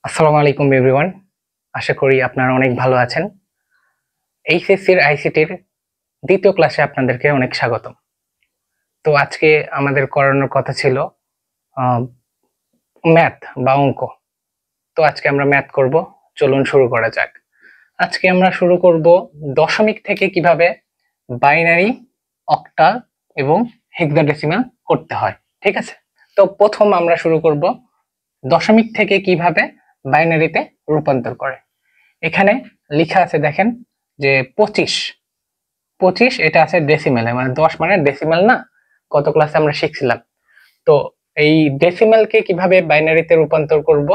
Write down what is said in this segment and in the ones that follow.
আসসালামু আলাইকুম এভরিওয়ান। আশা করি আপনারা অনেক ভালো আছেন। এইচএসসির আইসিটির দ্বিতীয় ক্লাসে আপনাদেরকে অনেক স্বাগতম। তো আজকে আমাদের করানোর কথা ছিল ম্যাথ বা অঙ্ক। তো আজকে আমরা ম্যাথ করব। চলুন শুরু করা যাক। আজকে আমরা শুরু করব দশমিক থেকে কিভাবে বাইনারি, অক্টাল এবং হেক্সাডেসিমাল করতে হয়। ঠিক আছে? তো প্রথম আমরা শুরু করব দশমিক থেকে কিভাবে বাইনারিতে রূপান্তর করে। এখানে লেখা আছে দেখেন যে 25 এটা আছে ডেসিমেলে, মানে 10 মানে ডেসিমেল না, গত ক্লাসে আমরা শিখছিলাম। তো এই ডেসিমেলকে কিভাবে বাইনারিতে রূপান্তর করব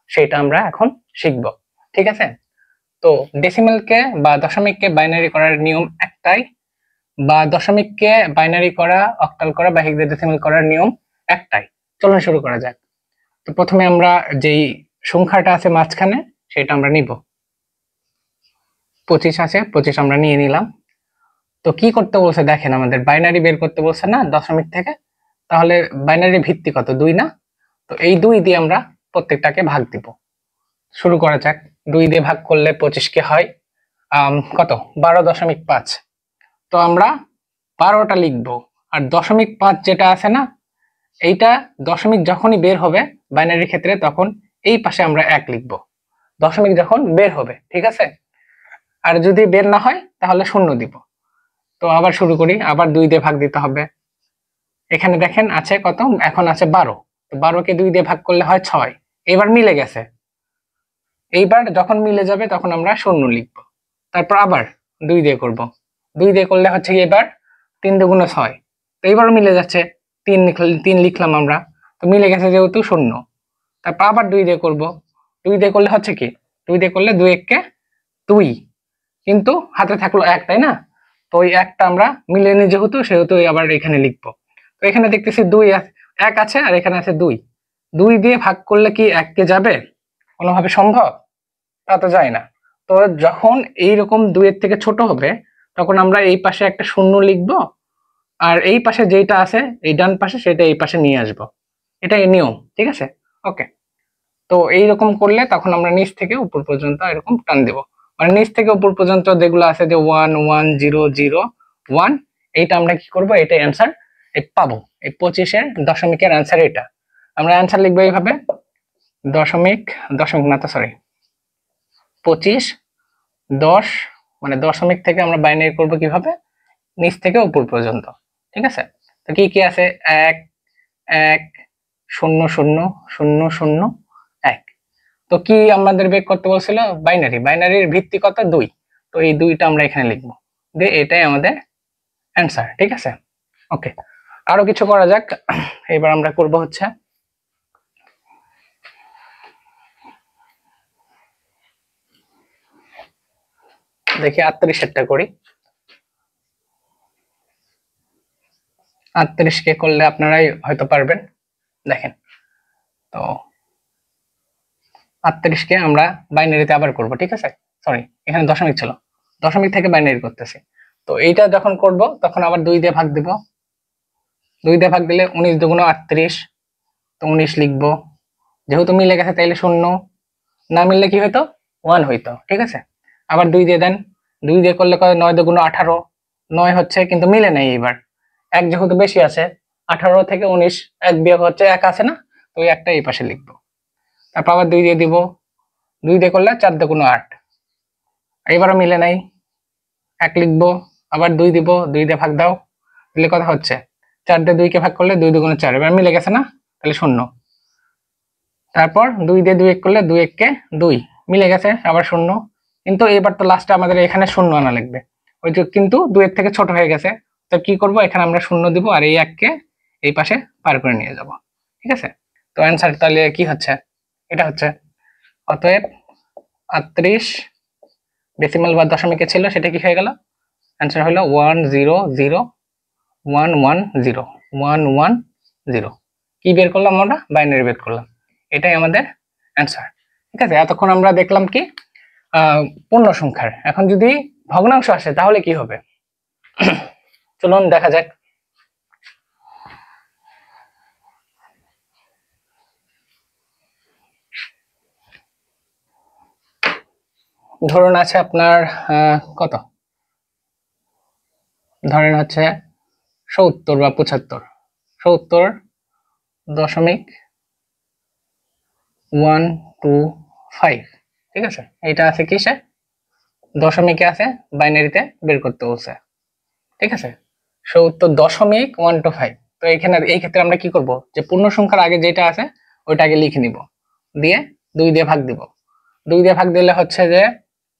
সেটা আমরা এখন শিখব। ঠিক আছে? তো ডেসিমেলকে বা দশমিককে বাইনারি করার নিয়ম একটাই, বা দশমিককে বাইনারি করা, অক্টাল করা বা হেক্সাডেসিমাল করার নিয়ম একটাই। চলুন শুরু করা যাক। তো প্রথমে আমরা যেই সংখ্যাটা আছে মাঝখানে সেটা আমরা নিব। 25 আছে, 25 আমরা নিয়ে নিলাম। তো কি করতে বলছে দেখেন, আমাদের বাইনারি বের করতে বলছে না দশমিক থেকে। তাহলে বাইনারির ভিত্তি কত? 2 না? তো এই 2 দিয়ে আমরা প্রত্যেকটাকে ভাগ দিব। শুরু করা যাক। 2 দিয়ে ভাগ করলে 25 কে হয় কত? 12.5। তো আমরা 12টা লিখবো। আর 0.5 যেটা আছে না, এইটা দশমিক যখনই বের হবে বাইনারির ক্ষেত্রে তখন এই পাশে আমরা 1 লিখবো, দশমিক যখন বের হবে। ঠিক আছে? আর যদি বের না হয় তাহলে 0 দিব। তো আবার শুরু করি, আবার 2 দিয়ে ভাগ দিতে হবে। এখানে দেখেন আছে কত? এখন আছে 12। তো 12কে 2 দিয়ে ভাগ করলে হয় 6। এবার মিলে গেছে। এইবার যখন মিলে যাবে তখন আমরা 0 লিখব। তারপর আবার 2 দিয়ে করব। 2 দিয়ে করলে হচ্ছে এবার 3 দুগুণে 6। তো এবারও মিলে যাচ্ছে। 3 লিখলাম আমরা। তো মিলে গেছে যেহেতু 0। তারপর আবার 2 দিয়ে করব। 2 দিয়ে করলে হচ্ছে কি? 2 দিয়ে করলে 2 1 কে 2, কিন্তু হাতে থাকলো 1, তাই না? তো ওই 1টা আমরা মিলিয়ে নিই যেহেতু, সেহেতু আবার এখানে লিখবো। তো এখানে দেখতেছি 1 আছে আর এখানে আছে 2। 2 দিয়ে ভাগ করলে কি 1 কে যাবে? কোনোভাবে সম্ভব? তা তো যায় না। তো যখন এইরকম 2 এর থেকে ছোট হবে তখন আমরা এই পাশে একটা 0 লিখবো, আর এই পাশে যেটা আছে এই ডান পাশে সেটা এই পাশে নিয়ে আসবো। এটাই নিয়ম। ঠিক আছে? ওকে। তো এইরকম করলে তখন আমরা নিচ থেকে উপর পর্যন্ত এরকম টান দেব। মানে নিচ থেকে উপর পর্যন্ত যেগুলো আছে যে 1 1 0 0 1, এইটা আমরা কি করব? এটা অ্যানসার পাবো। এই 25-এর দশমিকের অ্যানসার এটা। আমরা অ্যানসার লিখবো এইভাবে, দশমিক দশমিক না তো সরি 25 10, মানে দশমিক থেকে আমরা বাইনারি করব কিভাবে? নিচ থেকে উপর পর্যন্ত। ঠিক আছে? তো কি কি আছে? 1 1 0 0 0 0 1। তো কি আমাদের বের করতে বলছিল? বাইনারি। বাইনারির ভিত্তি কত? 2। তো এই 2টা আমরা এখানে লিখবো, দিয়ে এটাই আমাদের অ্যান্সার। ঠিক আছে? ওকে। আরো কিছু করা যাক। এবার আমরা করব হচ্ছে দেখি 38-এরটা করি। 38-কে করলে আপনারাই হয়তো পারবেন। দেখেন, তো 38-কে আমরা বাইনারিতে আবার করব। ঠিক আছে? সরি, এখানে দশমিক ছিল, দশমিক থেকে বাইনারি করতেছি। তো এইটা যখন করব তখন আবার 2 দিয়ে ভাগ দিব। 2 দিয়ে ভাগ দিলে 19 দুগুণ 38। তো 19 লিখবো। যেহেতু মিলে গেছে তাইলে 0, না মিললে কি হইতো? 1 হইতো। ঠিক আছে? আবার 2 দিয়ে দেন। 2 দিয়ে করলে কত? 9 দুগুণ 18। 9 হচ্ছে, কিন্তু মিলে নাই। এবার 1 যেহেতু বেশি আছে, 18 থেকে 19 1 বিয়োগ হচ্ছে 1 আছে না? তো ওই একটা এই পাশে লিখবো। তারপর আবার 2 দিয়ে দিব। 2 দিয়ে করলে 4 দুগুণ 8। এবারও মিলে নাই, 1 লিখবো। আবার 2 দিব, 2 দিয়ে ভাগ দাও, দিলে কথা হচ্ছে 4 দিয়ে 2 কে ভাগ করলে 2 দুগুণ 4। এবার মিলে গেছে না? তাহলে 0। তারপর 2 দিয়ে 2 1 করলে 2 1 কে 2, মিলে গেছে, আবার 0। কিন্তু এবার তো লাস্টে আমাদের এখানে 0 আনা লাগবে। ওই যে কিন্তু 2 এর থেকে ছোট হয়ে গেছে। তো কি করব? এখানে আমরা 0 দিব আর এই 1 কে এই পাশে পার করে নিয়ে যাব। ঠিক আছে? তো অ্যানসার তাহলে কি হচ্ছে? এটা হচ্ছে। অতএব 38 ডেসিমাল বা দশমিকে ছিল, সেটা কি হয়ে গেল? অ্যানসার হলো 1 0 0 1 1 0 1 1 0। কি বের করলাম আমরা? বাইনারি বের করলাম। এটাই আমাদের অ্যান্সার। ঠিক আছে? এতক্ষণ আমরা দেখলাম কি পূর্ণ সংখ্যার। এখন যদি ভগ্নাংশ আসে তাহলে কি হবে? চলুন দেখা যাক। ধরুন আছে আপনার কত, ধরেন হচ্ছে 70 বা 75, 70.125, ঠিক আছে। এটা আছে কিসে, দশমিকে আছে, বাইনারিতে বের করতে বলছে, ঠিক আছে। 70.125। তো এখানে এই ক্ষেত্রে আমরা কি করব, যে পূর্ণ সংখ্যার আগে যেটা আছে ওইটা আগে লিখে নিব, দিয়ে 2 দিয়ে ভাগ দিব। 2 দিয়ে ভাগ দিলে হচ্ছে যে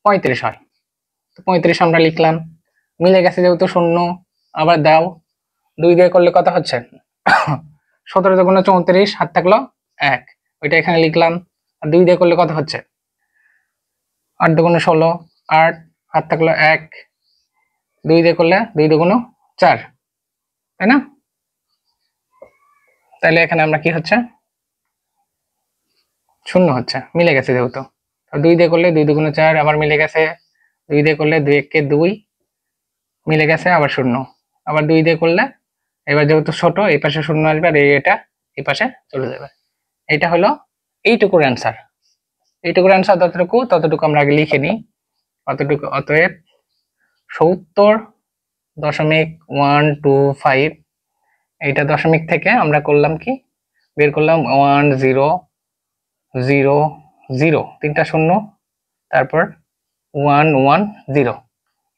35 হয়। তো 35 আমরা লিখলাম, মিলে গেছে যেহেতু শূন্য, আবার দাও 2 দিয়ে করলে কত হচ্ছে 17 দুগুণে 34, হাত থাকলো 1, ওইটা এখানে লিখলাম। আর 2 দিয়ে করলে কত হচ্ছে 8 দুগুণে 16, 8, হাত থাকলো 1, 2 দিয়ে করলে 2 দুগুণে 4, তাই না। তাহলে এখানে আমরা কি হচ্ছে শূন্য হচ্ছে, মিলে গেছে যেহেতু। 2 দিয়ে করলে 2 দুগুণে 4, আবার মিলে গেছে। 2 দিয়ে করলে 2 একে 2, মিলে গেছে, আবার শূন্য। আবার 2 দিয়ে করলে এবার যেহেতু ছোট এই পাশে শূন্য আসবে, আর এটা এই পাশে চলে যাবে। এটা হলো এইটুকুর অ্যান্সার। এইটুকুর অ্যান্সার ততটুকু আমরা আগে লিখে নিই। অতটুকু, অতএব 70.125, এইটা দশমিক থেকে আমরা করলাম কি, বের করলাম 1 0 0 0, 3টা শূন্য, তারপর 1 1 0।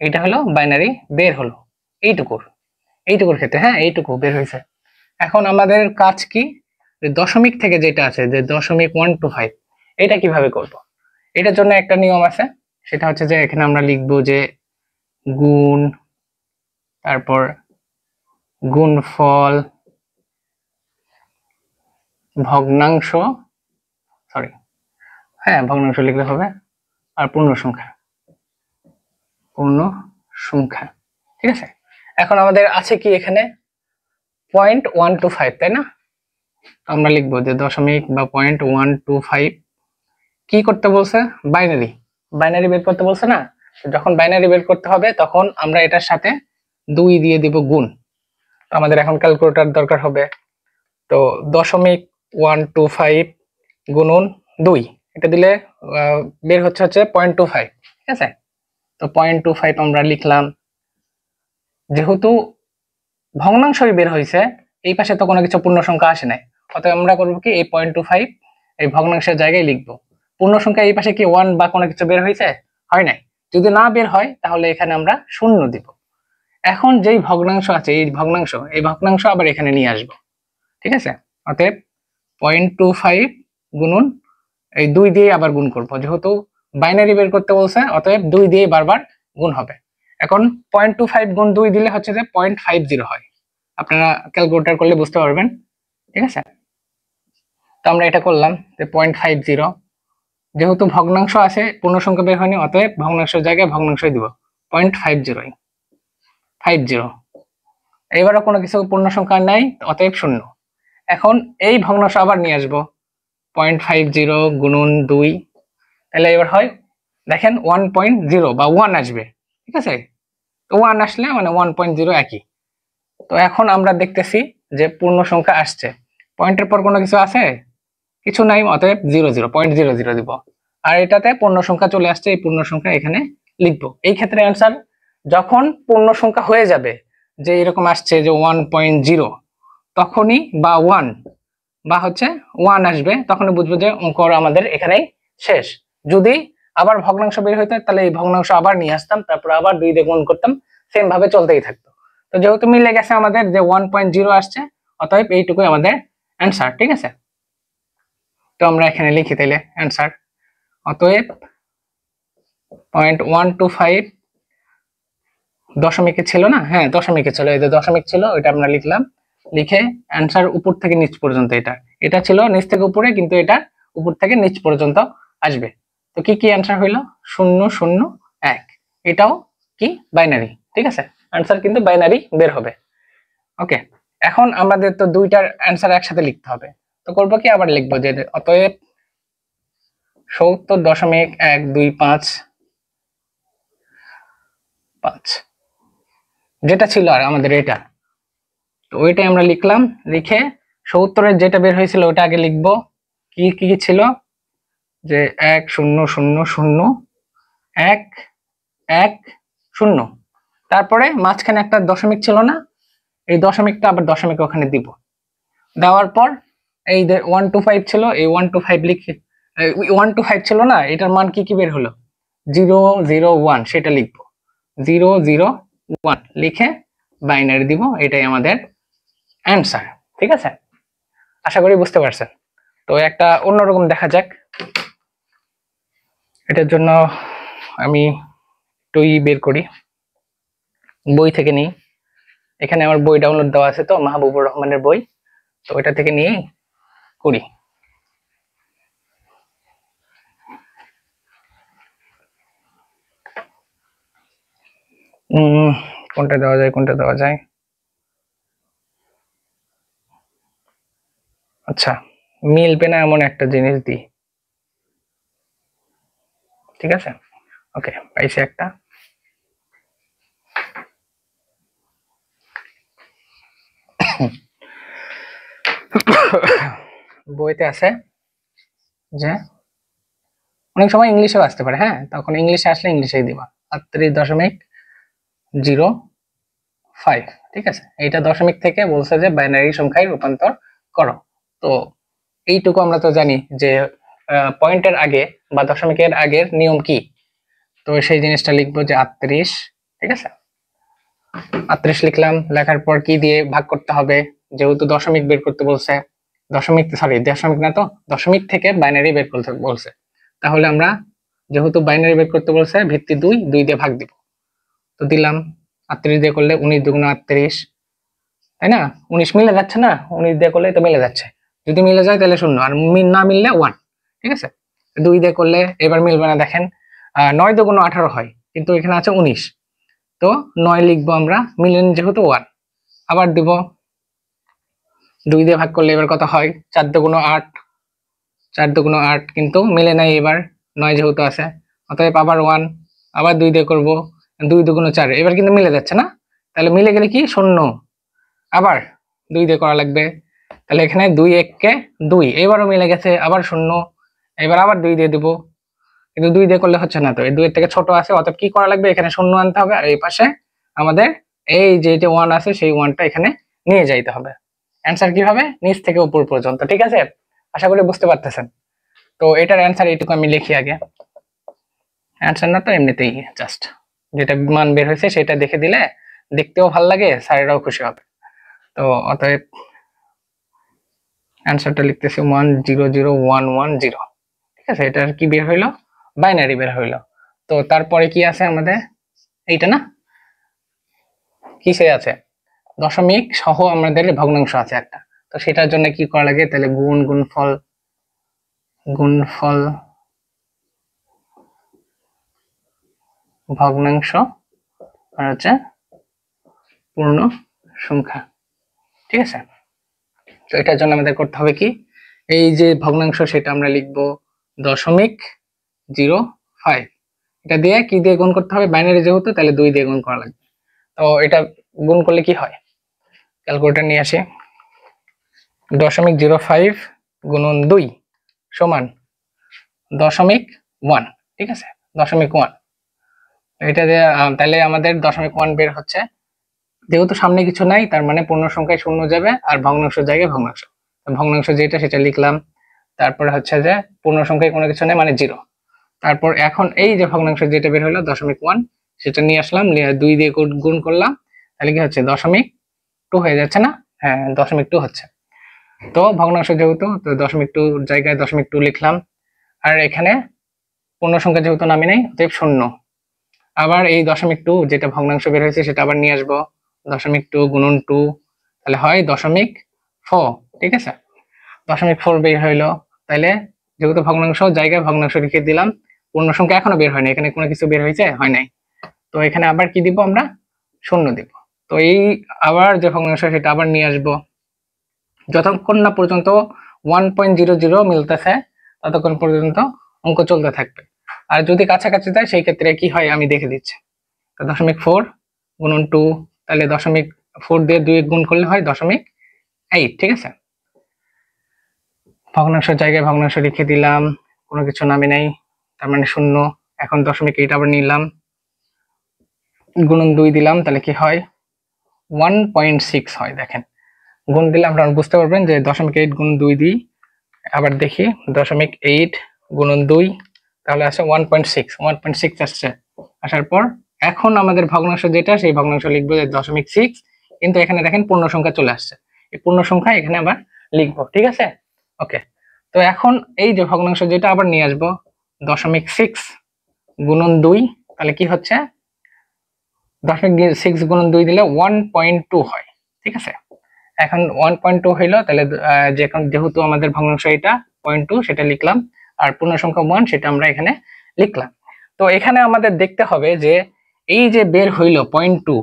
এটা হলো বাইনারি বের হলো এইটুকুর ক্ষেত্রে, হ্যাঁ এইটুকু বের হয়েছে। এখন আমাদের কাজ কি, দশমিক থেকে যেটা আছে যে 0.125, এটা কিভাবে করব। এটার জন্য একটা নিয়ম আছে, সেটা হচ্ছে যে এখানে আমরা লিখবো যে গুণ, তারপর গুণফল, ভগ্নাংশ, সরি হ্যাঁ ভগ্নাংশ লিখলে হবে, আর পূর্ণ সংখ্যা, ঠিক আছে। এখন আমাদের আছে কি এখানে 0.125, তাই না। আমরা লিখবো যে দশমিক বা 0.125 কি করতে বলছে, বাইনারি বের করতে বলছে না। যখন বাইনারি বের করতে হবে তখন আমরা এটার সাথে 2 দিয়ে দিব গুণ। তো আমাদের এখন ক্যালকুলেটর দরকার হবে। তো 0.125 গুণন 2, এটা দিলে বের হচ্ছে 0.25, ঠিক আছে। তো 0.25 আমরা লিখলাম। যেহেতু ভগ্নাংশই বের হয়েছে, এই পাশে তো কোনো কিছু পূর্ণ সংখ্যা আসে নাই, অতএব আমরা করবো কি এই 0.25 এই ভগ্নাংশের জায়গায় লিখবো। পূর্ণ সংখ্যা এই পাশে কি 1 বা কোনো কিছু বের হয়েছে, হয় নাই। যদি না বের হয় তাহলে এখানে আমরা শূন্য দিব। এখন যেই ভগ্নাংশ আছে এই ভগ্নাংশ আবার এখানে নিয়ে আসবো, ঠিক আছে। অতএব 0.25 গুণন এই 2 দিয়ে আবার গুণ করবো, যেহেতু বাইনারি বের করতে বলছে অতএব 2 দিয়ে বারবার গুণ হবে। এখন 0.25 গুণ 2 দিলে হচ্ছে যে 0.50 হয়, আপনারা ক্যালকুলেটর করলে বুঝতে পারবেন, ঠিক আছে। তো আমরা এটা করলাম যে 0.50, যেহেতু ভগ্নাংশ আছে পূর্ণ সংখ্যা বের হয়নি, অতএব ভগ্নাংশের জায়গায় ভগ্নাংশই দিব 0.50। এবারও কোনো কিছু পূর্ণ সংখ্যা নাই, অতএব শূন্য। এখন এই ভগ্নাংশ আবার নিয়ে আসবো 0.50 গুণন 2, তাহলে এবার হয় দেখেন 1.0 বা 1 আসবে, ঠিক আছে। তো 1 আসলে মানে 1.0 একই। তো এখন আমরা দেখতেছি যে পূর্ণ সংখ্যা আসছে, পয়েন্টের পর কোনো কিছু আছে, কিছু নাই, অতএব 0.00 দিব। আর এটাতে পূর্ণ সংখ্যা চলে আসছে, এই পূর্ণ সংখ্যা এখানে লিখবো। এই ক্ষেত্রে অ্যান্সার যখন পূর্ণ সংখ্যা হয়ে যাবে, যে এরকম আসছে যে 1.0, তখনই বা 1 বা 1 আসবে, তখনই বুঝবো যে অঙ্ক আমাদের এখানেই শেষ। যদি আবার ভগ্নাংশ বের হইতো তাহলে এই ভগ্নাংশ আবার নিয়ে আসতাম, তারপর আবার 2 দিয়ে গুণ করতাম, সেম ভাবে চলতেই থাকতো। তো যেহেতু মিলে গেছে আমাদের যে 1.0 আসছে, অতএব এইটুকুই আমাদের অ্যান্সার, ঠিক আছে। তো আমরা এখানে লিখি তাইলে অ্যান্সার, অতএব 0.125 দশমিকে ছিল না, হ্যাঁ দশমিকে ছিল, এই যে দশমিক ছিল ওইটা আমরা লিখলাম, লিখে অ্যান্সার উপর থেকে নিচ পর্যন্ত, এটা ছিল নিচ থেকে উপরে, কিন্তু এটা উপর থেকে নিচ পর্যন্ত আসবে। তো কি কি অ্যান্সার হইলো 0 0 1, এটাও কি বাইনারি, ঠিক আছে। অ্যান্সার কিন্তু বাইনারি বের হবে। ওকে, এখন আমাদের তো দুইটার অ্যান্সার একসাথে লিখতে হবে। তো করবো কি, আবার লিখবো যে অতএব 70.1255, যেটা ছিল আর আমাদের এটা, তো ওইটাই আমরা লিখলাম। লিখে 70-এর যেটা বের হয়েছিল ওটা আগে লিখবো। কি কি ছিল, যে 1 0 0 0, 1 1 0, তারপরে মাঝখানে একটা দশমিক ছিল না, এই দশমিকটা আবার দশমিক ওখানে দিব। দেওয়ার পর এই 125 ছিল, এই 125 লিখে 125 ছিল না, এটার মান কি কি বের হলো 001, সেটা লিখবো 001 লিখে বাইনারি দিব, এটাই আমাদের অ্যান্সার। ঠিক আছে, আশা করি বুঝতে পারছেন। তো একটা অন্যরকম দেখা যাক। এটার জন্য আমি টুই বের করি, বই থেকে নিই। এখানে আমার বই ডাউনলোড দেওয়া আছে, তো মাহবুবুর রহমানের বই, তো এটা থেকে নিয়ে করি। কোনটা দেওয়া যায়, কোনটা দেওয়া যায়? আচ্ছা, মিলবে না এমন একটা জিনিস দিই। ঠিক আছে, ওকে, পাইছি একটা। বইতে আছে যে অনেক সময় ইংলিশেও আসতে পারে, হ্যাঁ, তখন ইংলিশে আসলে ইংলিশেই দিবা 38.05। ঠিক আছে, এইটা দশমিক থেকে বলছে যে বাইনারি সংখ্যায় রূপান্তর করো। তো এইটুকু আমরা তো জানি যে পয়েন্টের আগে বা দশমিকের আগের নিয়ম কি, তো সেই জিনিসটা লিখবো যে 38। ঠিক আছে, 38 লিখলাম। লেখার পর কি দিয়ে ভাগ করতে হবে, যেহেতু দশমিক বের করতে বলছে, দশমিক না, তো দশমিক থেকে বাইনারি বের করতে বলছে, তাহলে আমরা যেহেতু বাইনারি বের করতে বলছে ভিত্তি 2 দিয়ে ভাগ দিব। তো দিলাম 38 দিয়ে করলে 19 দুগুণ 38, তাই না? 19 মিলে যাচ্ছে না, 19 দিয়ে করলে তো মিলে যাচ্ছে, যদি মিলে যায় তাহলে 0, আর না মিললে 1। ঠিক আছে, 2 দিয়ে করলে এবার মিলবে না, দেখেন 9 দুগুণ 18 হয়, কিন্তু এখানে আছে 19, তো 9 লিখবো আমরা, মিলেন যেহেতু 1। আবার দিব 2 দিয়ে ভাগ করলে এবার কত হয়, 4 দুগুণ 8, 4 দুগুণ 8, কিন্তু মিলে নাই এবার 9 যেহেতু আছে, অতএব আবার 1। আবার 2 দিয়ে করব, 2 দুগুণ 4, এবার কিন্তু মিলে যাচ্ছে না, তাহলে মিলে গেলে কি 0, আবার 2 দিয়ে করা লাগবে, তাহলে এখানে 2 1 কে 2, এবারও মিলে গেছে, আবার 0, এবার আবার 2 দিয়ে দিব, কিন্তু 2 দিয়ে করলে হচ্ছে না, তো এই 2 এর থেকে ছোট আছে, অতএব কি করা লাগবে, এখানে 0 আনতে হবে, আর এই পাশে আমাদের এই যে 1 আছে সেই 1টা এখানে নিয়ে যাইতে হবে। অ্যান্সার কিভাবে, নিচ থেকে উপর পর্যন্ত। ঠিক আছে, আশা করি বুঝতে পারতেছেন। তো এটার অ্যান্সার এইটুকু আমি লিখি আগে, অ্যান্সার না তো এমনিতেই জাস্ট যেটা মান বের হয়েছে সেটা দেখে দিলে দেখতেও ভালো লাগে, স্যারেরাও খুশি হবে। তো অতএব অ্যান্সারটা লিখতেছি 100110। ঠিক আছে, এটার কি বের হইলো, বাইনারি বের হইলো। তো তারপরে কি আছে আমাদের, এইটা না, কিসে আছে, দশমিক সহ আমাদের ভগ্নাংশ আছে একটা, তো সেটার জন্য কি করা লাগে, তাহলে গুণফল ভগ্নাংশ আর হচ্ছে পূর্ণ সংখ্যা। ঠিক আছে, তো এটার জন্য আমাদের করতে হবে কি, এই যে ভগ্নাংশ সেটা আমরা লিখবো 0.05, এটা দিয়ে কি দিয়ে গুণ করতে হবে, বাইনারি যেহেতু তাহলে 2 দিয়ে গুণ করা লাগবে। তো এটা গুণ করলে কি হয়, ক্যালকুলেটর নিয়ে আসি, 0.05 গুণন 2 সমান 0.1। ঠিক আছে, 0.1, এটা দিয়ে তাহলে আমাদের 0.1 বের হচ্ছে, যেহেতু সামনে কিছু নাই তার মানে পূর্ণ সংখ্যায় 0 যাবে, আর ভগ্নাংশ জায়গায় ভগ্নাংশ যেটা সেটা লিখলাম। তারপরে হচ্ছে যে পূর্ণ সংখ্যায় কোনো কিছু নেই মানে 0। তারপর এখন এই যে ভগ্নাংশ যেটা বের হলো 0.1, সেটা নিয়ে আসলাম, 2 দিয়ে গুণ করলাম, তাহলে কি হচ্ছে 0.2 হয়ে যাচ্ছে না, হ্যাঁ 0.2 হচ্ছে। তো ভগ্নাংশ যেহেতু, তো 0.2 জায়গায় 0.2 লিখলাম, আর এখানে পূর্ণ সংখ্যা যেহেতু নামি নেই অতএব 0। আবার এই 0.2 যেটা ভগ্নাংশ বের হয়েছে সেটা আবার নিয়ে আসবো, 0.2 গুণন 2, তাহলে হয় 0.4। ঠিক আছে, 0.4 বের হইলো, তাহলে যেহেতু ভগ্নাংশ জায়গায় ভগ্নাংশ লিখে দিলাম, পূর্ণ সংখ্যা এখনো বের হয়নি, এখানে কোনো কিছু বের হয়েছে, হয় নাই, তো এখানে আবার কি দিব আমরা, 0 দিব। তো এই আবার যে ভগ্নাংশ সেটা আবার নিয়ে আসবো, যতক্ষণ না পর্যন্ত 1.00 মিলতেছে ততক্ষণ পর্যন্ত অঙ্ক চলতে থাকবে, আর যদি কাছাকাছি যায় সেই ক্ষেত্রে কি হয় আমি দেখে দিচ্ছি। 0.4 গুণন 2, তাহলে 0.4 দিয়ে 2 গুণ করলে হয় 0.8। ঠিক আছে, ভগ্নাংশ জায়গায় ভগ্নাংশ লিখে দিলাম, কোনো কিছু নামে নাই, তার মানে 0। এখন 0.8 আবার নিলাম, গুণন 2 দিলাম, তাহলে কি হয় 1.6 হয়। দেখেন গুণ দিলে আপনারা বুঝতে পারবেন যে 0.8 গুণ 2 দিই, আবার দেখি 0.8 গুণন 2, তাহলে আসে 1.6 আসছে। আসার পর এখন আমাদের ভগ্নাংশ যেটা, সেই ভগ্নাংশ লিখবো যে 0.6, কিন্তু এখানে দেখেন পূর্ণ সংখ্যা চলে আসছে, এই পূর্ণ সংখ্যা এখানে আবার লিখবো, ঠিক আছে। ওকে, তো এখন এই যে ভগ্নাংশ যেটা আবার নিয়ে আসবো 0.6 গুণন 2, তাহলে কি হচ্ছে 0.6 গুণন 2 দিলে 1.2 হয়, ঠিক আছে। এখন 1.2 হইলো, তাহলে যেহেতু আমাদের ভগ্নাংশ এটা 0.2 সেটা লিখলাম, আর পূর্ণ সংখ্যা 1 সেটা আমরা এখানে লিখলাম। তো এখানে আমাদের দেখতে হবে যে এই যে বের হইলো 0.2,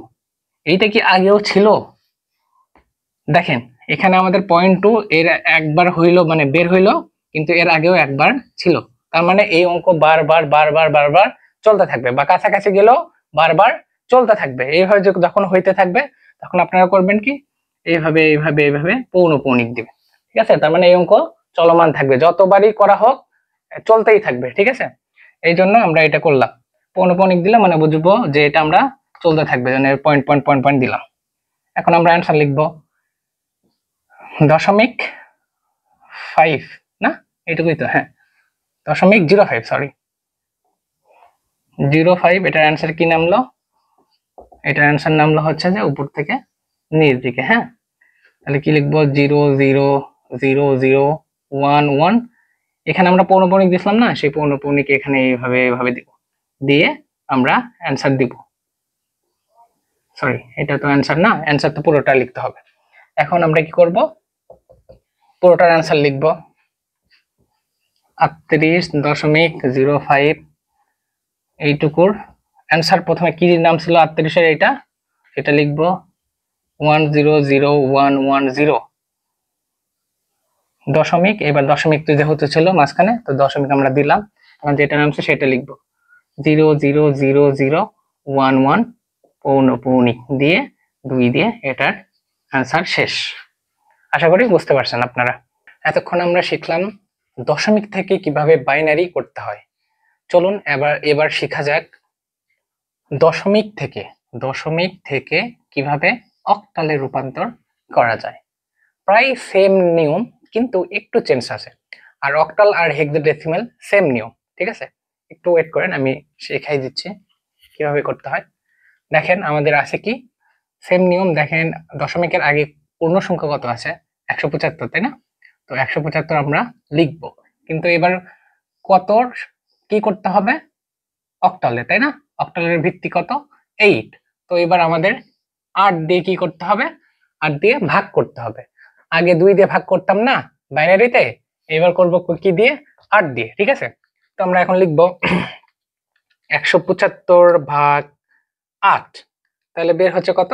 এইটা কি আগেও ছিল? দেখেন এখানে আমাদের 0.2 এর একবার হইলো, মানে বের হইলো, কিন্তু এর আগেও একবার ছিল। তার মানে এই অঙ্ক বারবার বারবার বারবার চলতে থাকবে, বা কাছাকাছি গেলেও বারবার চলতে থাকবে। এইভাবে যখন হইতে থাকবে তখন আপনারা করবেন কি, এইভাবে এইভাবে এইভাবে পৌনঃপুনিক দিবেন, ঠিক আছে। তার মানে এই অঙ্ক চলমান থাকবে, যতবারই করা হোক চলতেই থাকবে, ঠিক আছে। এই জন্য আমরা এটা করলাম, পৌনঃপুনিক দিলে মানে বুঝবো যে এটা আমরা চলতে থাকবে, মানে পয়েন্ট পয়েন্ট পয়েন্ট পয়েন্ট দিলাম। এখন আমরা অ্যান্সার লিখবো 0.5, না এইটুকুই তো, হ্যাঁ 0.05, সরি 0.5। এটার অ্যান্সার কি নামলো? এটার অ্যান্সার নামলো হচ্ছে যে উপর থেকে নিচ দিকে, হ্যাঁ। তাহলে কি লিখবো 0.00011, এখানে আমরা পৌনঃপুনিক দিছিলাম না, সেই পৌনঃপুনিক এখানে এইভাবে এইভাবে দিব, দিয়ে আমরা অ্যান্সার দিব। সরি, এটা তো অ্যান্সার না, অ্যান্সার তো পুরোটা লিখতে হবে। এখন আমরা কি করব, পুরোটার অ্যান্সার লিখব 38.05, এইটুকুর অ্যান্সার প্রথমে কি নাম ছিল 38-এর, এটা লিখবো 100110 দশমিক। এবার দশমিক তো যেহেতু ছিল মাঝখানে, তো দশমিক আমরা দিলাম। এখন যেটা নামছে সেটা লিখবো 0.00011 পৌনঃপুনিক দিয়ে 2 দিয়ে এটার অ্যান্সার শেষ। আশা করি বুঝতে পারছেন আপনারা। এতক্ষণ আমরা শিখলাম দশমিক থেকে কিভাবে বাইনারি করতে হয়। চলুন এবার শেখা যাক দশমিক থেকে কিভাবে অক্টালে রূপান্তর করা যায়। প্রায় সেম নিয়ম, কিন্তু একটু চেঞ্জ আছে। আর অক্টাল আর হেক্সাডেসিমাল সেম নিয়ম, ঠিক আছে। একটু ওয়েট করেন, আমি শেখাই দিচ্ছি কিভাবে করতে হয়। দেখেন আমাদের আছে কি সেম নিয়ম। দেখেন দশমিকের আগে পূর্ণ সংখ্যা কত আছে? 175, তাই না? তো 175 আমরা লিখবো, কিন্তু এবার কত কি করতে হবে? অক্টালে, তাই না? অক্টালের ভিত্তি কত? 8। তো এবার আমাদের 8 দিয়ে কি করতে হবে? 8 দিয়ে ভাগ করতে হবে। আগে 2 দিয়ে ভাগ করতাম না বাইনারিতে, এবার করব কি দিয়ে? 8 দিয়ে, ঠিক আছে। তো আমরা এখন লিখবো 175 ভাগ 8, তাহলে বের হচ্ছে কত?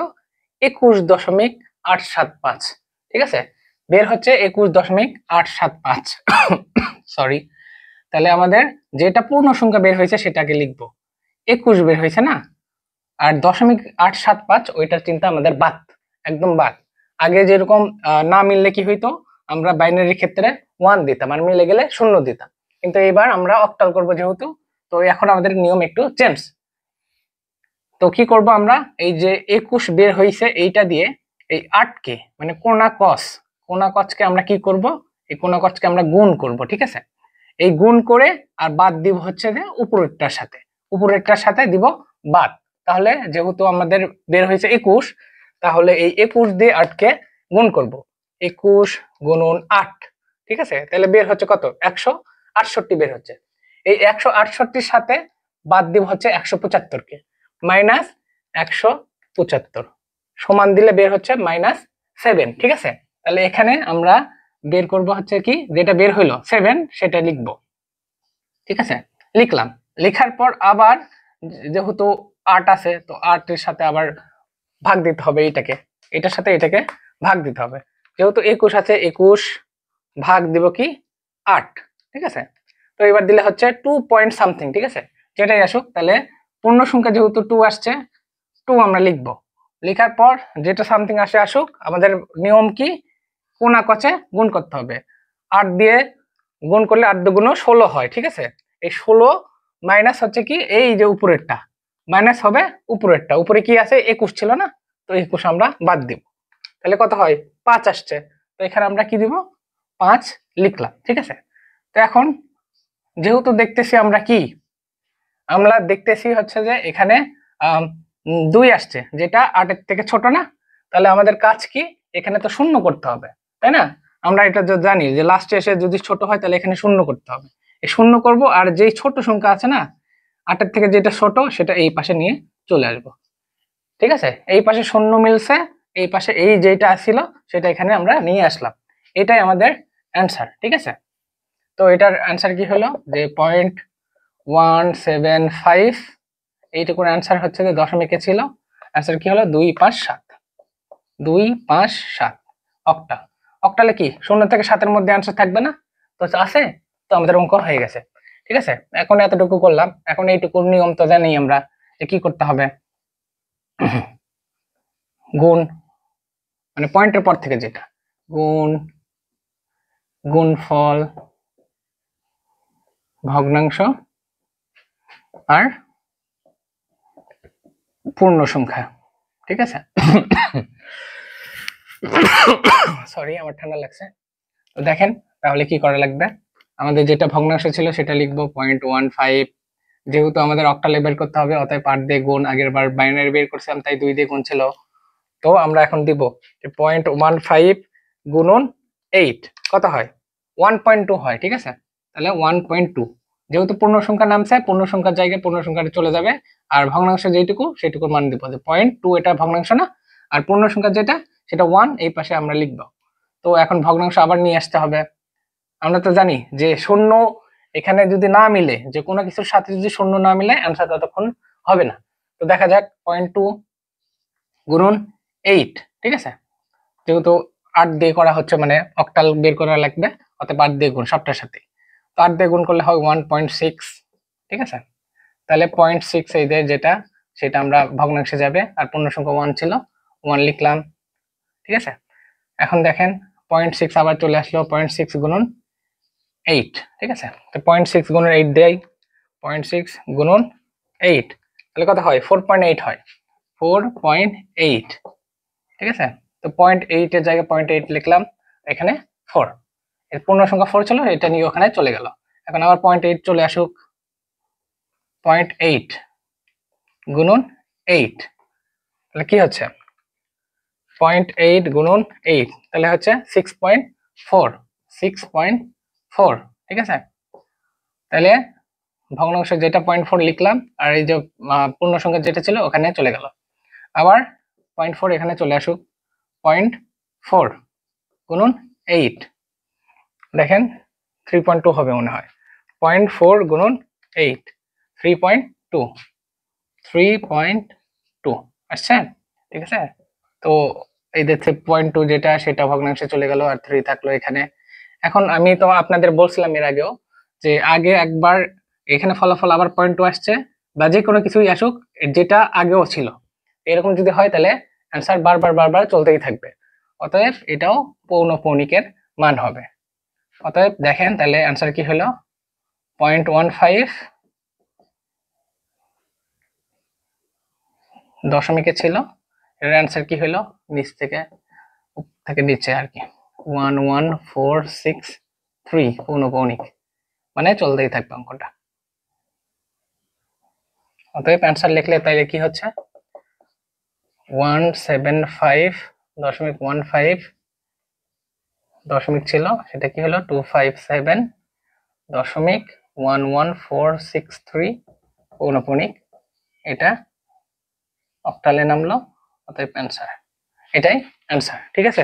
21.875, ঠিক আছে। বের হচ্ছে 21.875 সরি। তাহলে আমাদের যেটা পূর্ণ সংখ্যা বের হয়েছে সেটাকে লিখবো, 21 বের হয়েছে না, আর 0.875 ওইটার চিন্তা আমাদের বাদ, একদম বাদ। আগে যেরকম না মিললে কি হইতো, আমরা বাইনারির ক্ষেত্রে 1 দিতাম, আর মিলে গেলে 0 দিতাম। কিন্তু এবার আমরা অক্টাল করব যেহেতু, তো এখন আমাদের নিয়ম একটু চেঞ্জ। তো কি করব আমরা, এই যে 21 বের হয়েছে এইটা দিয়ে এই 8 কে, মানে কোনা কসকে আমরা কি করব, এই কোনা কসকে আমরা গুণ করব, ঠিক আছে। এই গুণ করে আর বাদ দিব হচ্ছে যে উপরেরটার সাথে দিব বাদ। তাহলে যেহেতু আমাদের বের হয়েছে 21, তাহলে এই 21 দিয়ে 8 কে গুণ করব, 21 গুণন 8, ঠিক আছে। তাহলে বের হচ্ছে কত? 168 বের হচ্ছে। এই 168-র সাথে বাদ দিব হচ্ছে 175 কে, মাইনাস 175 সমান দিলে বের হচ্ছে -7, ঠিক আছে। তাহলে এখানে আমরা বের করব হচ্ছে কি, যেটা বের হইলো 7 সেটা লিখবো, ঠিক আছে। লিখলাম, লেখার পর আবার যেহেতু 8 আছে, তো 8 এর সাথে আবার ভাগ দিতে হবে, এটার সাথে এটাকে ভাগ দিতে হবে। যেহেতু 21 আছে, 21 ভাগ দিব কি 8, ঠিক আছে। তো এবার দিলে হচ্ছে 2 পয়েন্ট সামথিং, ঠিক আছে, যেটাই আসুক। তাহলে পূর্ণ সংখ্যা যেহেতু 2 আসছে, 2 আমরা লিখবো। লেখার পর যেটা সামথিং আসুক, আমাদের নিয়ম কি, কোনা কচে গুণ করতে হবে। 8 দিয়ে গুণ করলে 8 দুগুণ 16 হয়, ঠিক আছে। এই 16 মাইনাস হচ্ছে কি এই যে উপরেরটা মাইনাস হবে উপরেরটা, উপরে কি আছে 21 ছিল না, তো 21 আমরা বাদ দিব, তাহলে কত হয় 5 আসছে। তো এখানে আমরা কি দিব 5 লিখলাম, ঠিক আছে। তো এখন যেহেতু দেখতেছি আমরা দেখতেছি হচ্ছে যে এখানে 2 আসছে, যেটা 8 থেকে ছোট না, তাহলে আমাদের কাজ কি এখানে তো শূন্য করতে হবে, তাই না? আমরা এটা জানি যে লাস্টে এসে যদি ছোট হয় তাহলে এখানে শূন্য করতে হবে, এই শূন্য করব, আর যেই ছোট সংখ্যা আছে না 8 থেকে যেটা ছোট সেটা এই পাশে নিয়ে চলে আসবো, ঠিক আছে। এই পাশে শূন্য মিলছে, এই পাশে এই যেটা ছিল সেটা এখানে আমরা নিয়ে আসলাম, এটাই আমাদের অ্যান্সার, ঠিক আছে। তো এটার অ্যান্সার কি হলো যে 0.175, এইটুকুর অ্যান্সার হচ্ছে যে দশমিকে ছিল, অ্যান্সার কি হলো 257, 257 অক্টাল। অক্টালে কি 0 থেকে 7 এর মধ্যে অ্যান্সার থাকবে না, তো আছে, তো আমাদের অঙ্ক হয়ে গেছে, ঠিক আছে। এখন এতটুকু করলাম, এখন এইটুকুর নিয়ম তো জানি আমরা যে কি করতে হবে, গুণ, মানে পয়েন্টের পর থেকে যেটা গুণ, গুণফল, ভগ্নাংশ আর পূর্ণ সংখ্যা, ঠিক আছে। সরি, আমার ঠান্ডা লাগছে। তো দেখেন তাহলে কি করা লাগবে, আমাদের যেটা ভগ্নাংশ ছিল সেটা লিখবো 0.15, যেহেতু আমাদের অক্টালে বের করতে হবে অতএব 8 দিয়ে গুণ, আগের বার বাইনারি বের করছিলাম তাই 2 দিয়ে গুণ ছিল, তো আমরা এখন দিব 0.15 গুণন 8 কত হয় 1.2 হয়, ঠিক আছে। তাহলে 1.2, যেহেতু পূর্ণ সংখ্যা নামছে পূর্ণ সংখ্যার জায়গায় পূর্ণ সংখ্যাটা চলে যাবে, আর ভগ্নাংশ যেটুকু সেটুকুর মান দিব যে 0.2, এটা ভগ্নাংশ না, আর পূর্ণ সংখ্যা যেটা সেটা 1 এই পাশে আমরা লিখব। তো এখন ভগ্নাংশ আবার নিয়ে আসতে হবে, আমরা তো জানি যে শূন্য এখানে যদি না মিলে, যে কোনো কিছুর সাথে যদি শূন্য না মিলে অ্যান্সার ততক্ষণ হবে না। তো দেখা যাক 0.2 গুণন 8, ঠিক আছে, যেহেতু 8 দিয়ে করা হচ্ছে মানে অক্টাল বের করা লাগবে, অতএব 8 দিয়ে গুণ সবটার সাথে, তো 8 দিয়ে গুণ করলে হয় 1.6, ঠিক আছে। তাহলে 0.6 এই যে যেটা সেটা আমরা ভগ্নাংশে যাবে, আর পূর্ণ সংখ্যা 1 ছিল 1 লিখলাম, ঠিক আছে। এখন দেখেন 0.6 আবার চলে আসলো, 0.6 গুণন 8, ঠিক আছে। তো 0.6 গুণন 8 দেই, 0.6 গুণন 8 তাহলে কত হয় 4.8 হয়, 4.8, ঠিক আছে। তো 0.8 এর জায়গায় 0.8 লিখলাম, এখানে 4, এর পূর্ণ সংখ্যা 4 ছিল, এটা নিয়ে ওখানে চলে গেল। এখন আবার 0.8 চলে আসুক, 0.8 গুণন 8 তাহলে কি হচ্ছে 0.8 গুণন 8 তাহলে হচ্ছে 6.4, 6.4, ঠিক আছে। তাহলে ভগ্নাংশ যেটা 0.4 লিখলাম, আর এই যে পূর্ণ সংখ্যা যেটা ছিল ওখানে চলে গেল, আবার 0.4 এখানে চলে আসুক, 0.4 গুণন 8 দেখেন 3.2 হবে মনে হয়, 0.4 গুণন 8 3.2, 3.2 আসছে, ঠিক আছে। তো এই যে 3.2 যেটা সেটা ভগ্নাংশে চলে গেল, আর 3 থাকলো এখানে। এখন আমি তো আপনাদের বলছিলাম এর আগেও যে আগে একবার এখানে ফলাফল আবার 0.2 আসছে, বা যে কোনো কিছুই আসুক যেটা আগেও ছিল, এরকম যদি হয় তাহলে অ্যান্সার বারবার বারবার চলতেই থাকবে, অতএব এটাও পৌনঃপুনিকের মান হবে। অতএব দেখেন তাহলে অ্যান্সার কি হলো 0.15 দশমিকে ছিল, এর অ্যান্সার কি হলো নিচ থেকে নিচে আর কি 11463 পৌনঃপুনিক, মানে চলতেই থাকবে অঙ্কটা। অতএব অ্যান্সার লিখলে তাইলে কি হচ্ছে 175.15 দশমিক ছিল, সেটা কি হলো 257.11463 পৌনঃপুনিক, এটা অক্টালে নামলো, অতএব অ্যান্সার, এটাই অ্যান্সার, ঠিক আছে।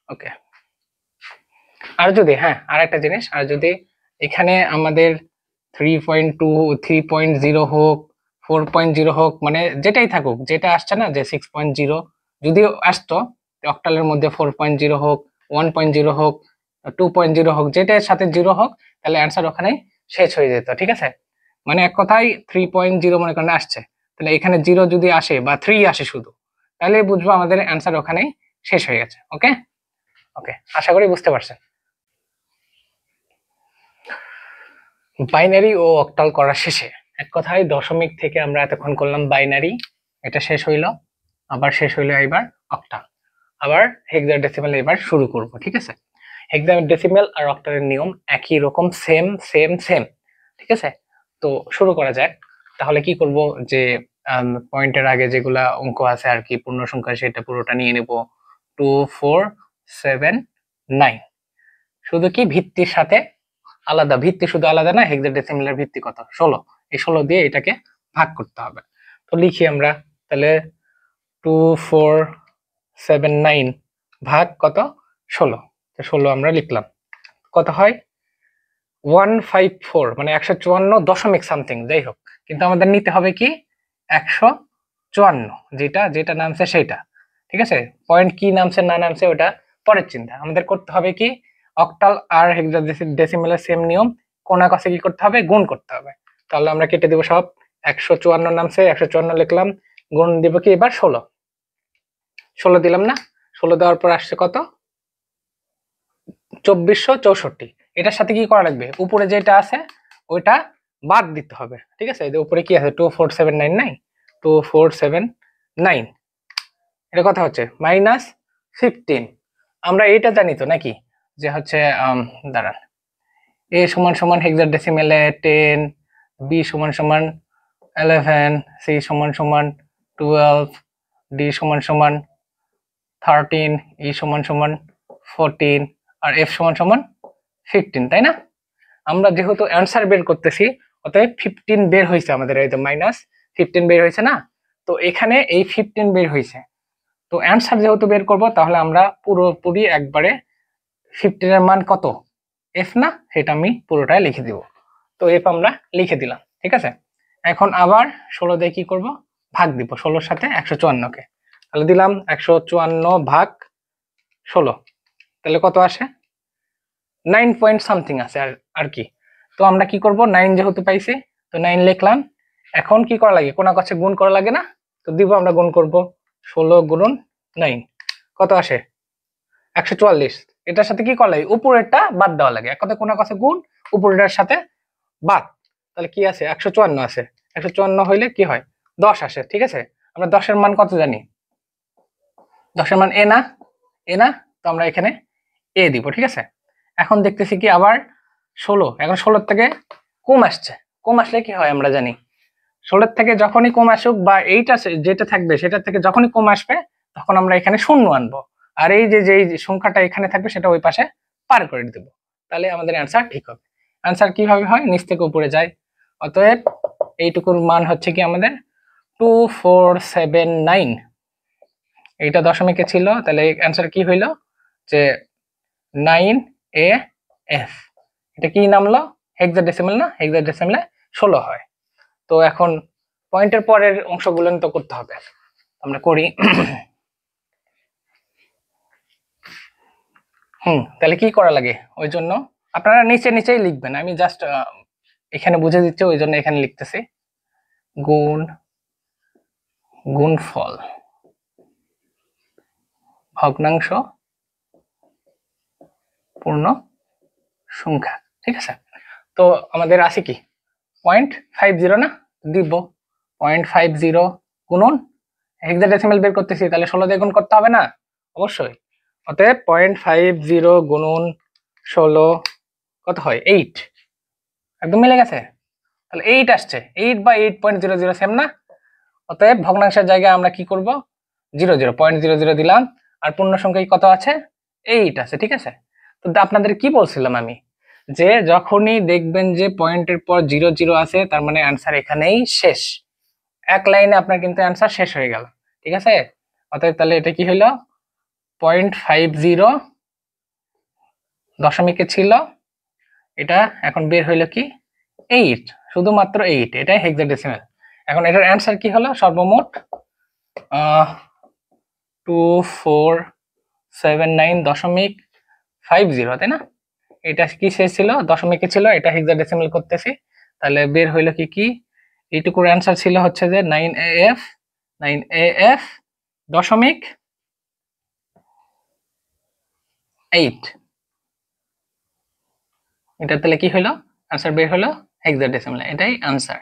ওকে, আর যদি আর একটা জিনিস, আর যদি এখানে আমাদের 3.2 3.0 হোক 4.0 হোক, মানে যেটাই থাকুক, যেটা আসছে না যে 6.0 যদিও আসতো অক্টালের মধ্যে 4.0 হোক 1.0 হোক 2.0 হোক, যেটার সাথে 0 হোক, তাহলে অ্যান্সার ওখানেই শেষ হয়ে যেত, ঠিক আছে। মানে এক কথায় 3.0 মনে করেন আসছে, তাহলে এখানে 0 যদি আসে বা 3 আসে শুধু, তাহলে বুঝবো আমাদের অ্যান্সার ওখানেই শেষ হয়ে গেছে। ওকে ওকে, আশা করি বুঝতে পারছেন। বাইনারি ও অক্টাল করা শেষে এক কথায় দশমিক থেকে আমরা এতক্ষণ করলাম বাইনারি, এটা শেষ হইলো, আবার শেষ হইলো এবার অক্টাল, আবার হেক্সাডেসিমাল এবার শুরু করব, ঠিক আছে। হেক্সাডেসিমাল আর অক্টালের নিয়ম একই রকম, সেম সেম সেম, ঠিক আছে। তো শুরু করা যাক। তাহলে কি করব, যে পয়েন্টের আগে যেগুলা অঙ্ক আছে আর কি পূর্ণ সংখ্যা, সেটা পুরোটা নিয়ে নেব। 2 4 7 9, শুধু কি ভিত্তির সাথে আলাদা, ভিত্তি শুধু আলাদা না, হেক্সাডেসিমালের ভিত্তি কত 16, এই 16 দিয়ে এটাকে ভাগ করতে হবে। তো লিখি আমরা তাহলে 2 4 7 9 ভাগ কত 16, তো 16 আমরা লিখলাম। কত হয় 154, মানে 154 দশমিক সামথিং, যাই হোক, কিন্তু আমাদের নিতে হবে কি 154, যেটা যেটা নামছে সেটা, ঠিক আছে। পয়েন্ট কি নামছে না নামছে ওটা পরের চিন্তা, আমাদের করতে হবে কি অক্টাল আর হেক্সাডেসিমালের সেম নিয়ম, কোনা কষে কি করতে হবে, গুণ করতে হবে। তাহলে আমরা কেটে দেবো সব, 154 নামছে 154 লিখলাম, গুণ দিব কি এবার 16, 16 দিলাম না, 16 দেওয়ার পর আসছে কত 2464। এটার সাথে কি করা লাগবে, উপরে যেটা আছে ওইটা বাদ দিতে হবে, ঠিক আছে। এই যে উপরে কি আছে 24799, 2479, এটা কথা হচ্ছে -15। আমরা এটা জানি তো নাকি, যে হচ্ছে দাঁড়ান, a সমান সমান হেক্সাডেসিমালে 10, b সমান সমান 11, c সমান সমান 12, d সমান সমান 13, e সমান সমান 14, আর f সমান সমান 15, তাই না। আমরা যেহেতু অ্যান্সার বের করতেছি, অতএব 15 বের হয়েছে আমাদের, এই যে -15 বের হয়েছে না, তো এখানে এই 15 বের হয়েছে। তো অ্যান্সার যেহেতু বের করব, তাহলে আমরা পুরোপুরি একবারে 15 এর মান কত এফ না, সেটা আমি পুরোটাই লিখে দিব। তো এফ আমরা লিখে দিলাম, ঠিক আছে। এখন আবার 16 দিয়ে কি করব, ভাগ দিব 16 সাথে 154 কে, তাহলে দিলাম 154 ভাগ 16, তাহলে কত আসে 9 পয়েন্ট সামথিং আছে আর কি। তো আমরা কি করব, 9 যেহেতু পাইছি, তো 9 লিখলাম। এখন কি করা লাগে, কোনা কাছে গুণ করা লাগে না, তো দিব আমরা গুণ করব 16 গুণন 9, কত আসে 144। এটার সাথে কি করা লাগে, উপরেরটা বাদ দেওয়া লাগে, এক কথা কোনা কাছে গুণ, উপরেরটার সাথে বাদ, তাহলে কি আছে 154 আছে, 154 হইলে কি হয় 10 আসে, ঠিক আছে। আমরা 10 এর মান কত জানি, 10 এর মান এ না, এ না, তো আমরা এখানে এ দিব, ঠিক আছে। এখন দেখতেছি কি আবার 16, এখন 16 থেকে কম আসছে, কম আসলে কি হয় আমরা জানি, 16 থেকে যখনই কম আসুক বা এইটা যেটা থাকবে সেটা থেকে যখনই কম আসবে, তখন আমরা এখানে শূন্য আনবো, আর এই যে যেই সংখ্যাটা এখানে থাকবে সেটা ওই পাশে পার করে দেব, তাহলে আমাদের অ্যান্সার ঠিক হবে। অ্যান্সার কিভাবে হয়, নিচ থেকে উপরে যায়, অতএব এইটুকুর মান হচ্ছে কি আমাদের 2479, এইটা দশমিকে ছিল, তাহলে অ্যান্সার কি হইল যে 9AF, এটা কি নামলো হেক্সাডেসিমাল না, হেক্সাডেসিমালে 16 হয়। তো এখন পয়েন্টের পরের অংশগুলো তো করতে হবে, আমরা করি। তাহলে কি করা লাগে, ওই জন্য আপনারা নিচে নিচেই লিখবেন, আমি জাস্ট এখানে বুঝে দিচ্ছি, ওই জন্য এখানে লিখতেছি গুণ, গুণফল, ভগ্নাংশ, পূর্ণ সংখ্যা, ঠিক আছে। তো আমাদের আছে কি 0.50 না, দিব 0.50 গুণন হেক্সাডেসিমাল বের করতেছি, তাহলে 16 দিয়ে গুণ করতে হবে না, অবশ্যই। অতএব 0.50 গুণন 16 কত হয় 8, একদম মিলে গেছে, তাহলে 8 আসছে, 8 বা 8.00 সেম না। অতএব ভগ্নাংশের জায়গায় আমরা কি করব 0.00 দিলাম, আর পূর্ণ সংখ্যায় কত আছে 8 আছে, ঠিক আছে। তো আপনাদের কি বলছিলাম আমি, যে যখনই দেখবেন যে পয়েন্টের পর 00 আছে, তার মানে অ্যান্সার এখানেই শেষ, এক লাইনে আপনার কিন্তু অ্যান্সার শেষ হয়ে গেল, ঠিক আছে। অতএব তাহলে এটা কি হলো 0.50 দশমিকে ছিল, এটা এখন বের হইলো কি 8, শুধুমাত্র 8, এটাই হেক্সাডেসিমাল। এখন এটার অ্যান্সার কি হলো, সর্বমোট 2479.50, তাই না। এটা কি শেষ ছিল, দশমিকে ছিল, এটা হেক্সাডেসিমাল করতেছি, তাহলে বের হইলো কি কি, এইটুকুর অ্যান্সার ছিল হচ্ছে যে 9AF, 9AF দশমিক 8, এটা তাহলে কি হলো অ্যান্সার বের হলো হেক্সাডেসিমাল, এটাই অ্যান্সার।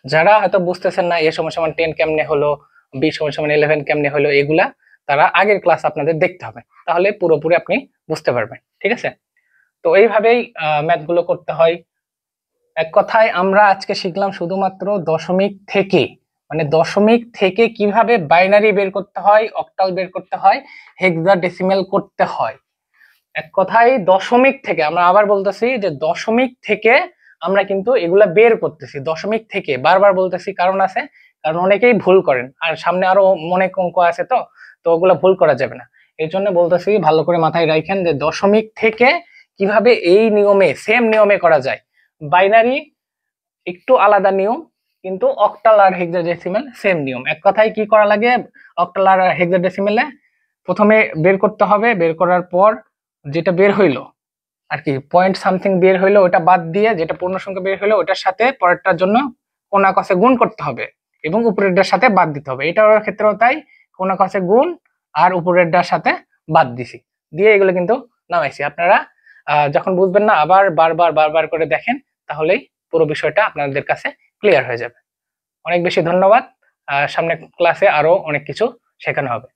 যারা হয়তো বুঝতেছেন না a = 10 কেমনে হলো, b = 11 কেমনে হলো, এগুলা তারা আগের ক্লাস আপনাদের দেখতে হবে, তাহলে পুরোপুরি আপনি বুঝতে পারবেন। ঠিক আছে, তো এইভাবেই ম্যাথ গুলো করতে হয়। এক কথায় আমরা আজকে শিখলাম শুধুমাত্র দশমিক থেকে, মানে দশমিক থেকে কিভাবে বাইনারি বের করতে হয়, অক্টাল বের করতে হয়, হেক্সাডেসিমাল করতে হয়। এক কথায় দশমিক থেকে, আমরা আবার বলতেছি যে দশমিক থেকে আমরা কিন্তু এগুলা বের করতেছি, দশমিক থেকে বারবার বলতেছি, কারণ আছে, কারণ অনেকেই ভুল করেন, আর সামনে আরো অনেক অঙ্ক আছে, তো তো ওগুলা ভুল করা যাবে না। এই জন্য বলতেছি ভালো করে মাথায় রাখেন যে দশমিক থেকে কিভাবে এই নিয়মে, সেম নিয়মে করা যায়। বাইনারি একটু আলাদা নিয়ম, কিন্তু অক্টাল আর হেক্সাডেসিমাল সেম নিয়ম। এক কথায় কি করা লাগে, অক্টাল আর হেক্সাডেসিমালে প্রথমে বের করতে হবে, বের করার পর যেটা বের হইলো আর কি, পয়েন্ট সামথিং বের হইলো, ওটা বাদ দিয়ে যেটা পূর্ণ সংখ্যা বের হইলো ওটার সাথে পরেরটার জন্য কোনা কষে গুণ করতে হবে এবং উপরেরটার সাথে বাদ দিতে হবে। এটার ক্ষেত্রেও তাই, কোনা কষে গুণ আর উপরেরটার সাথে বাদ দিছি, দিয়ে এগুলো কিন্তু নামাইছি। আপনারা যখন বুঝবেন না আবার বারবার বারবার করে দেখেন, তাহলেই পুরো বিষয়টা আপনাদের কাছে ক্লিয়ার হয়ে যাবে। অনেক বেশি ধন্যবাদ। সামনে ক্লাসে আরো অনেক কিছু শেখানো হবে।